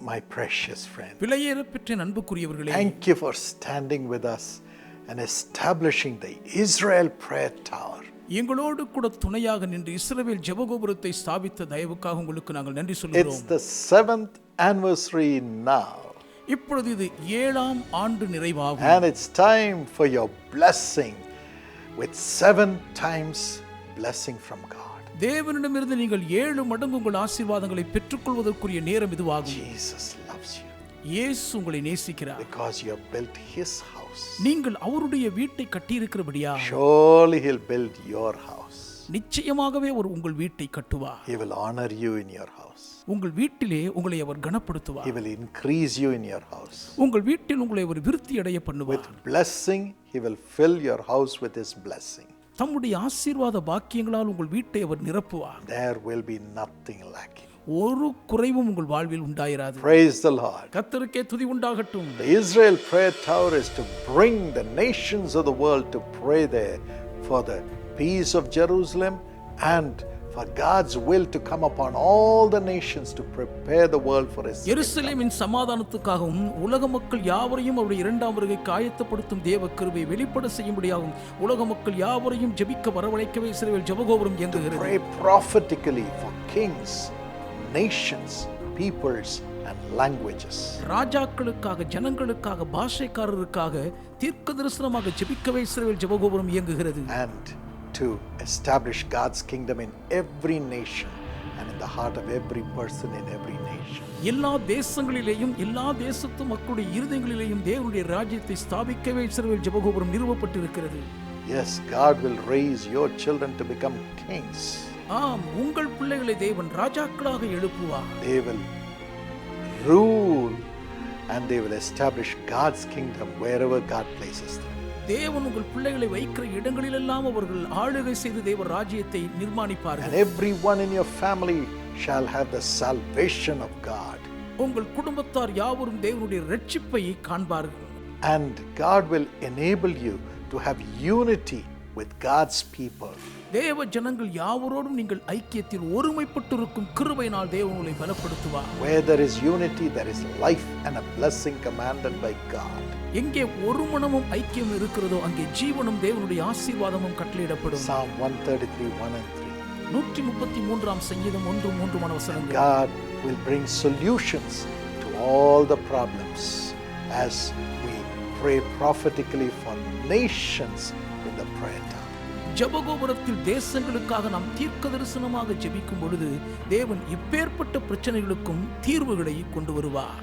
My precious friend, விலையேறப்பெற்ற அன்புக்குரியவர்களே, thank you for standing with us and establishing the Israel Prayer Tower. எங்களோடு கூட துணையாக நின்று இஸ்ரவேல் ஜெபகோபுரத்தை ஸ்தாபித்த தயவுக்காக உங்களுக்கு நாங்கள் நன்றி It's சொல்கிறோம். the 7th anniversary now, இப்பொழுது இது 7ஆம் ஆண்டு நிறைவாகும். and it's time for your blessing with 7 times blessing from God. தேவனிடமிருந்து நீங்கள் 7 மடங்கு உங்கள் ஆசீர்வாதங்களை பெற்றுக்கொள்வதற்குரிய நேரம் இதுவாகும். Jesus loves you இயேசு உங்களை நேசிக்கிறார். because you have built his house. நீங்கள் அவருடைய வீட்டை கட்டியிருக்கிறபடியா Surely he'll build your house. நிச்சயமாகவே அவர் உங்கள் வீட்டை கட்டுவார். He will honor you in your house. உங்கள் வீட்டிலே உங்களை அவர் கனப்படுத்துவார். He will increase you in your house. உங்கள் வீட்டில் உங்களை அவர் விருத்தி அடைய பண்ணுவார். With blessing, he will fill your house with his blessing. தம்முடைய ஆசீர்வாத பாக்கியங்களால் உங்கள் வீட்டை அவர் நிரப்புவார். There will be nothing lacking. ஒரு குறைவும் உங்கள் வாழ்வில் உண்டாயிராது. Praise the Lord. கர்த்தருக்கே துதி உண்டாகட்டும். The Israel Prayer Tower is to bring the nations of the world to pray there for the peace of Jerusalem and for God's will to come upon all the nations to prepare the world for his kingdom. எருசலேமின் சமாதானத்துக்காகவும் உலக மக்கள் யாவரையும் அவருடைய இரண்டாம் வருகைக்கு ஆயத்தப்படுத்தும் தேவ கிருபை வெளிப்பட செய்யும்படியாகவும் உலக மக்கள் யாவரையும் ஜெபிக்க வரவழைக்கவே இஸ்ரவேல் ஜெபகோபுரம் இயங்குகிறது. Pray prophetically for kings, nations, peoples and languages. ராஜாக்களுக்காக, ஜனங்களுக்காக, பாஷைக்காரருக்காக தீர்க்க தரிசனமாக ஜெபிக்கவே இஸ்ரவேல் ஜெபகோபுரம் இயங்குகிறது. And to establish God's kingdom in every nation and in the heart of every person in every nation. எல்லா தேசங்களிலேயும் எல்லா தேசத்து மக்களுடைய இருதயங்களிலேயும் தேவனுடைய ராஜ்யத்தை ஸ்தாபிக்கவே இஸ்ரவேல் ஜெபகோபுரம் நிறுவப்பட்டிருக்கிறது. Yes, God will raise your children to become kings. ஆம், உங்கள் பிள்ளைகளை தேவன் ராஜாக்களாக எழுப்புவார். They will rule and they will establish God's kingdom wherever God places them. தேவன் உங்கள் பிள்ளைகளை வைக்கிற இடங்களிலெல்லாம் அவர்கள் ஆளுகை செய்து தேவ ராஜ்யத்தை And நிர்மாணிப்பார்கள். everyone in your family shall have the salvation of God. உங்கள் குடும்பத்தார் யாவரும் தேவனுடைய இரட்சிப்பை காண்பார்கள். And God will enable you to have unity with God's people. தேவ ஜனங்கள் யாவரோடும் நீங்கள் ஐக்கியத்தில் ஒருமைப்பட்டிருக்கும் கிருபையினால் தேவன் உங்களை பலப்படுத்துவார். Where there is unity, there is life and a blessing commanded by God. எங்கே ஒரு மனமும் ஐக்கியம் இருக்கிறதோ அங்கே ஜீவனும் தேவனுடைய ஆசீர்வாதமும் கட்டளையிடப்படும். Psalm 133, 1 and 3. 133ஆம் சங்கீதம் 1-3 வசனங்கள். God will bring solutions to all the problems as we pray prophetically for nations in the prayer time. ஜெபகோபுரத்தில் தேசங்களுக்காக நாம் தீர்க்க தரிசனமாக ஜெபிக்கும் பொழுது தேவன் இப்பேற்பட்ட பிரச்சனைகளுக்கும் தீர்வுகளை கொண்டு வருவார்.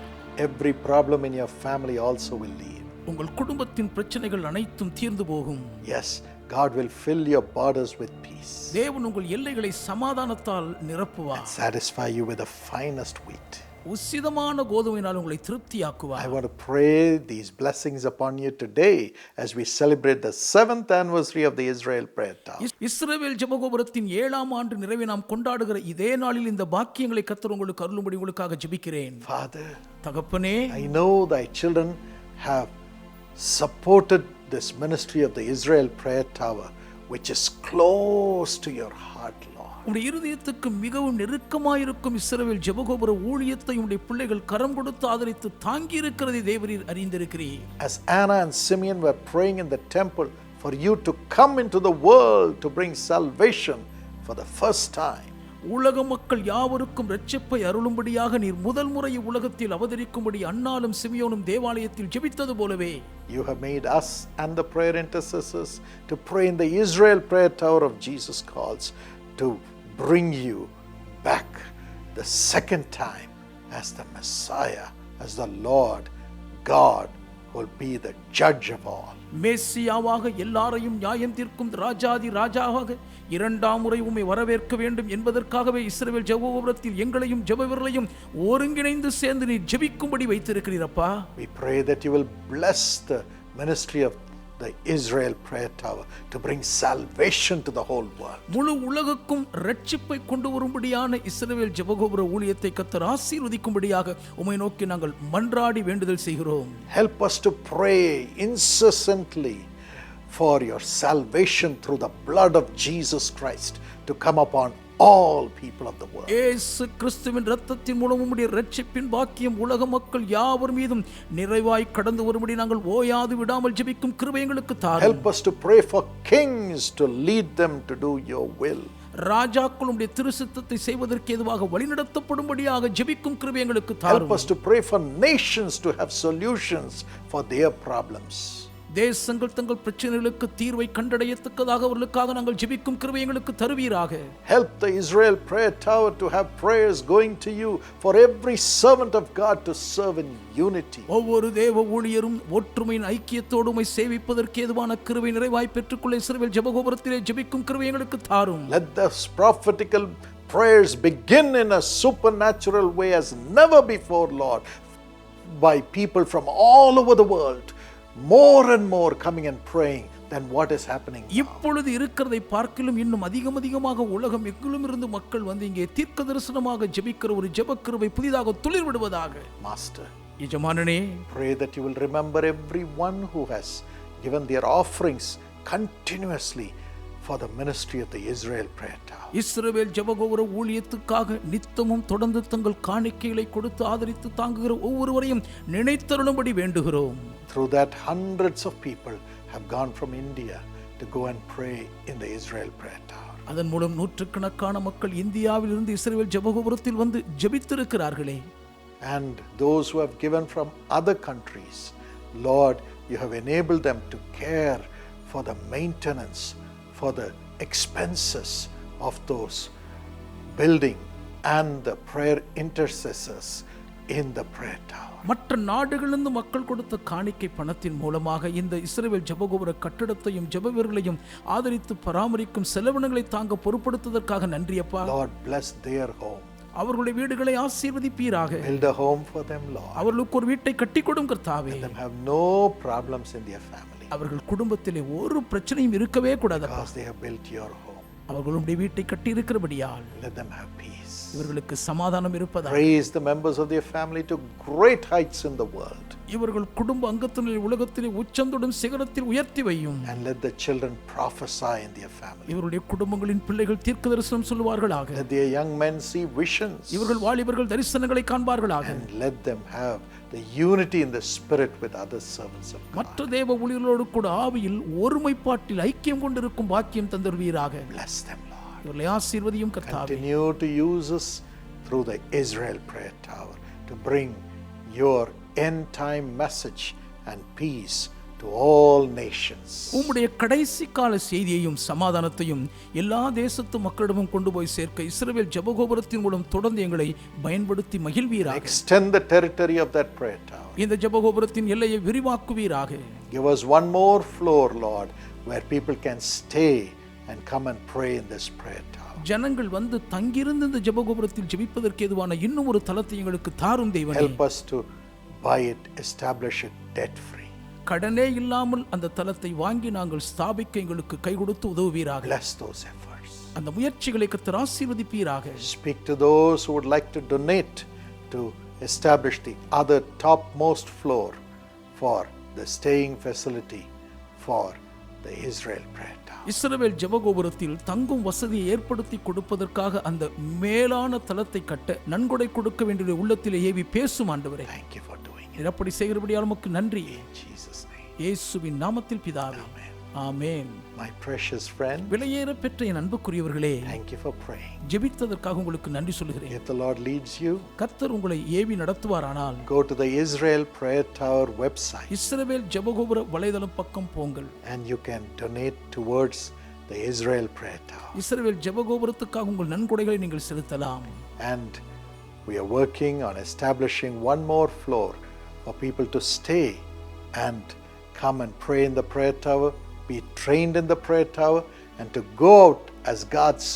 Every problem in your family also will leave. உங்கள் குடும்பத்தின் பிரச்சனைகள் அனைத்தும் தீர்ந்து போகும். Yes, God will fill your borders with peace. தேவன் உங்கள் எல்லைகளை சமாதானத்தால் நிரப்புவார். Satisfy you with the finest wheat. உசிதமான கோதுமையினால் உங்களை திருப்தியாக்குவார். I want to pray these blessings upon you today as we celebrate the 7th anniversary of the Israel Prayer Tower. இஸ்ரவேல் ஜெபகோபுரத்தின் 7ஆம் ஆண்டு நிறைவை நாம் கொண்டாடுகிற இதே நாளில் இந்த பாக்கியங்களை கர்த்தர் உங்களுக்கு அருளும்படி உங்களுக்காக ஜெபிக்கிறேன். Father, தகப்பனே, I know thy children have supported this ministry of the Israel Prayer Tower, which is close to your heart, Lord. உடைய இருதயத்துக்கு மிகவும் நெருக்கமாயிருக்கும் இஸ்ரவேல் ஜெபகோபுர ஊழியத்தை உடைய பிள்ளைகள் கரம் கொடுத்து ஆதரித்து தாங்கி இருக்கிறதை தேவரீர் அறிந்திருக்கிறீர். As Anna and Simeon were praying in the temple for you to come into the world to bring salvation for the first time, உலக மக்கள் யாவருக்கும் இரட்சிப்பை அருளும்படியாக நீர் முதல் முறை உலகத்தில் அவதரிக்கும்படி அன்னாலும் சிமியோனும் தேவாலயத்தில் ஜெபித்தது போலவே you have made us and the prayer intercessors to pray in the Israel Prayer Tower of Jesus calls to bring you back the second time as the Messiah, as the Lord God who will be the judge of all. மேசியாவாக எல்லாரையும் நியாயம் தீர்க்கும் ராஜாதி ராஜாவாக இரண்டாம் முறை உம்மை வரவேற்க வேண்டும் என்பதற்காகவே இஸ்ரவேல் ஜெபகோபுரத்தில் எங்களையும் ஜெபவீரர்களையும் ஒருங்கிணைந்து சேர்ந்து நீர் ஜெபிக்கும்படி வைத்திருக்கிறீரப்பா. We pray that you will bless the ministry of the Israel Prayer Tower to bring salvation to the whole world. முழு உலகுக்கும் இரட்சிப்பை கொண்டு வரும்படியான இஸ்ரவேல் ஜெபகோபுர ஊழியத்தை கர்த்தர் ஆசீர்வதிக்கும்படியாக உம்மை நோக்கி நாங்கள் மன்றாடி வேண்டுதல் செய்கிறோம். Help us to pray incessantly for your salvation through the blood of Jesus Christ to come upon all people of the world. இயேசு கிறிஸ்துவின் இரத்தத்தின் மூலம் உம்முடைய இரட்சிப்பின் பாக்கியம் உலக மக்கள் யாவர் மீதும் நிறைவாய் கடந்து வரும்படி நாங்கள் ஓயாது விடாமல் ஜெபிக்கும் கிருபை எங்களுக்கு தாரும். Help us to pray for kings to lead them to do your will. ராஜாக்களுடைய திருச்சித்தத்தை செய்வதற்கு ஏதுவாக வழிநடத்தப்படும்படியாக ஜெபிக்கும் கிருபை எங்களுக்கு தாரும். Help us to pray for nations to have solutions for their problems. தேசங்கள் தங்கள் பிரச்சனைகளுக்கு தீர்வை கண்டடையத்தக்கதாக அவர்களுக்காக நாங்கள் ஜெபிக்கும் கிருபை எங்களுக்கு தருவீராக. Help the Israel Prayer Tower to have prayers going to you for every servant of God to serve in unity. ஒவ்வொரு தேவ ஊழியரும் ஒற்றுமையின் ஐக்கியத்தோடு உம்மை சேவிப்பதற்கு ஏதுவான கிருபை நிறைவாய் பெற்றுக்கொள்ள இஸ்ரவேல் ஜெபகோபுரத்திலே ஜெபிக்கும் கிருபை எங்களுக்கு தாரும். Let those prophetical prayers begin in a supernatural way as never before, Lord, by people from all over the world, more and more coming and praying than what is happening now. இப்பொழுது இருக்கிறதை பார்க்கிலும் இன்னும் அதிகமாக உலகம் எங்கிலும் இருந்து மக்கள் வந்து இங்கே தீர்க்க தரிசனமாக ஜெபிக்கிற ஒரு ஜெப கிருபை புதிதாக துளிர் விடுவதாக. Master, எஜமானனே, pray that you will remember everyone who has given their offerings continuously for the ministry of the Israel Prayer Tower. இஸ்ரவேல் ஜெபகோபுர ஊழியத்துக்காக நித்தமும் தொடர்ந்து தங்கள் காணிக்கைகளை கொடுத்து ஆதரித்து தாங்குகிற ஒவ்வொருவரையும் நினைத்தருளும்படி வேண்டுகிறோம். Through that, hundreds of people have gone from India to go and pray in the Israel Prayer Tower. அதன் மூலம் நூற்றுக்கணக்கான மக்கள் இந்தியாவில் இருந்து இஸ்ரவேல் ஜெபகோபுரத்தில் வந்து ஜெபித்திருக்கிறார்களே. And those who have given from other countries, Lord, you have enabled them to care for the maintenance, for the expenses of those building and the prayer intercessors in the prayer tower. மற்ற நாடுகளிலிருந்து மக்கள் கொடுத்த காணிக்கை பணத்தின் மூலமாக இந்த இஸ்ரவேல் ஜெபகோபுர கட்டடத்தையும் ஜெபவீரர்களையும் ஆதரித்து பராமரிக்கும் செலவினங்களை தாங்க பொறுப்படுத்துவதற்காக நன்றி அப்பா. Lord, bless their home. அவர்களுடைய வீடுகளை ஆசீர்வதிப்பீராக. Build a home for them, Lord. அவர்களுக்கு ஒரு வீட்டை கட்டி கொடுங்க கர்த்தாவே. Let them have no problems in their family. அவர்கள் குடும்பத்திலே ஒரு பிரச்சனையும் இருக்கவே கூடாது. Because they have built your home. அவர்களுடைய வீட்டை கட்டி இருக்கிறபடியால் Let them have peace. இவர்களுக்கு சமாதானம் இருப்பதாக. Raise the members of their family to great heights in the world. இவர்கள் குடும்ப அங்கத்தினர் உலகத்திலே உச்சந்தொடும் சிகரத்தில் உயர்த்தி வையும். And let the children prophesy in their family. இவருடைய குடும்பங்களின் பிள்ளைகள் தீர்க்க தரிசனம் சொல்வார்களாக. Let their young men see visions. இவர்கள் வாலிபர்கள் தரிசனங்களை காண்பார்களாக. And let them have the unity in the spirit with other servants of God. மற்ற தேவ ஊழியர்களோடு கூட ஆவியில் ஒருமைப்பாட்டில் ஐக்கியம் கொண்டிருக்கும் பாக்கியம் தந்தருவீராக. Bless them, Lord. இவர்களை ஆசீர்வதியும் கர்த்தாவே. Continue to use us through the Israel Prayer Tower to bring your end time message and peace to all nations. உம்முடைய கடைசி கால செய்தியையும் சமாதானத்தையும் எல்லா தேசத்து மக்களிடமும் கொண்டு போய் சேர்க்க இஸ்ரவேல் ஜெபகோபுரத்தின் மூலம் தொடர்ந்து எங்களை பயன்படுத்தி மகிழ்வீராக. Extend the territory of that prayer tower. இந்த ஜெபகோபுரத்தின் எல்லையை விரிவாக்குவீராக. Give us one more floor, Lord, where people can stay and come and pray in this prayer tower. ஜனங்கள் வந்து தங்கியிருந்து இந்த ஜெபகோபுரத்தில் ஜெபிப்பதற்கு ஏதுவான இன்னும் ஒரு தலத்தை எங்களுக்கு தாரும் தெய்வமே. Help us to buy it, establish it debt free. கடனே இல்லாமல் அந்த தலத்தை வாங்கி நாங்கள் ஸ்தாபிக்க எங்களுக்கு கை கொடுத்து உதவுவீராக. Bless those efforts. அந்த முயற்சிகளை கர்த்தர் ஆசீர்வதிப்பீராக. Speak to those who would like to donate to establish the other topmost floor for the staying facility for the Israel Prayer Tower. இஸ்ரவேல் ஜெபகோபுரத்தில் தங்கும் வசதியை ஏற்படுத்தி கொடுப்பதற்காக அந்த மேலான தலத்தை கட்ட நன்கொடை கொடுக்க வேண்டிய உள்ளத்திலே ஏவி பேசும் ஆண்டவரே. Thank you for doing it. அப்படி செய்கிறபடியால் உமக்கு நன்றி. In Jesus' name. இயேசுவின் நாமத்தில் பிதாவே. ஆமென். My precious friend, விலையேற பெற்ற என் அன்புக்குரியவர்களே, thank you for praying. ஜெபித்ததற்காக உங்களுக்கு நன்றி சொல்கிறேன். If the Lord leads you, கர்த்தர் உங்களை AV நடத்துவாரானால் go to the Israel Prayer Tower website இஸ்ரவேல் ஜெபகோபுர வலைதளம் பக்கம் போங்கள். and you can donate towards the Israel Prayer Tower. இஸ்ரவேல் ஜெபகோபுரத்துக்காக உங்கள் நன்கொடைகளை நீங்கள் செலுத்தலாம். And we are working on establishing one more floor for people to stay and come and pray in the prayer tower, be trained in the prayer tower, and to go out as God's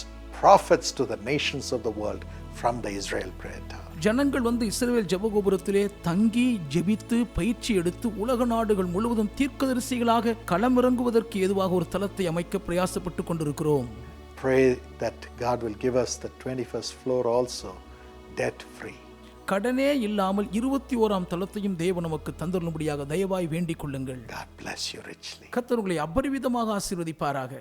prophets to the nations of the world from the Israel Prayer Tower. ஜனங்கள் வந்து இஸ்ரவேல் ஜெபகோபுரத்திலே தங்கி ஜெபித்து பயிற்சி எடுத்து உலக நாடுகள் முழுவதும் தீர்க்கதரிசிகளாக களமிறங்குவதற்கு ஏதுவாக ஒரு தலத்தை அமைக்க பிரயாசப்பட்டு கொண்டிருக்கிறோம். Pray that God will give us the 21st floor also debt free. கடனே இல்லாமல் 21ஆம் தலத்தையும் தேவன் நமக்கு தந்தருளும்படியாக தயவாய் வேண்டிக் கொள்ளுங்கள். God bless you richly. கர்த்தர் உங்களை அபரிவிதமாக ஆசீர்வதிப்பாராக.